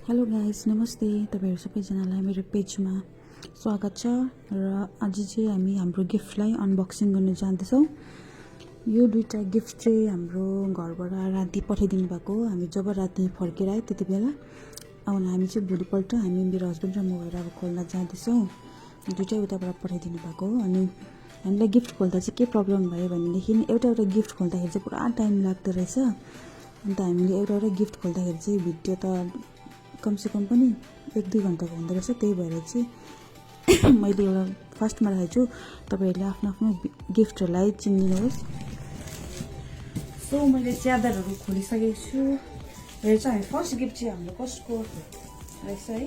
Hello guys, नमस्ते। तपाईहरु सबैजनालाई मेरो पेजमा स्वागत छ र आज चाहिँ हामी हाम्रो गिफ्टलाई अनबक्सिङ गर्न जाँदैछौँ। यो दुईटा गिफ्ट चाहिँ हाम्रो घरबाट राति पठाइदिनु भएको हो। हामी जब राति फर्केर आए त्यति बेला हामी चाहिँ भोलिपल्ट हामी मेरो हस्बेन्ड र म भएर अब खोल्न जाँदैछौँ। दुईटै उताबाट पठाइदिनु भएको हो। अनि हामीलाई गिफ्ट खोल्दा चाहिँ के प्रब्लम भयो भनेदेखि एउटा गिफ्ट खोल्दाखेरि चाहिँ पुरा टाइम लाग्दो रहेछ। अन्त हामीले एउटा गिफ्ट खोल्दाखेरि चाहिँ भिडियो त कमसेकम पनि 1-2 घन्टाको हुँदो रहेछ। त्यही भएर चाहिँ मैले एउटा फर्स्टमा राखेको छु। तपाईहरुले आफ्नो आफ्नो गिफ्टहरूलाई चिनिदिनुहोस्। सो मैले च्यादरहरू खोलिसकेको छु। यो चाहिँ फर्स्ट गिफ्ट चाहिँ हाम्रो कसको रहेछ है।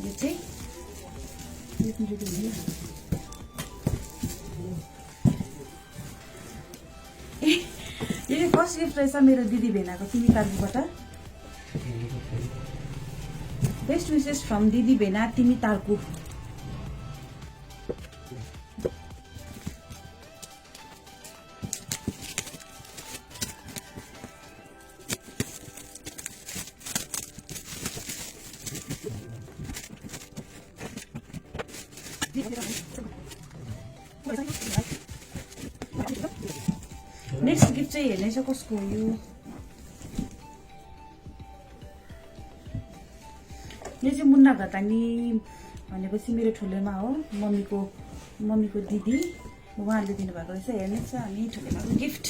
यो चाहिँ यो फर्स्ट गिफ्ट रहेछ मेरो दिदी भेनाको तिमी तार्कुबाट। बेस्ट विशेष फ्रम दिदी भेना तिमी तार्कु। नेक्स्ट गिफ्ट चाहिँ हेर्ने छ कसको हो। यो चाहिँ मुन्ना घतानी भनेपछि मेरो ठुलेमा हो, मम्मीको दिदी, उहाँले दिनुभएको रहेछ। हेर्नुहोस् हामी ठुलेमाको गिफ्ट।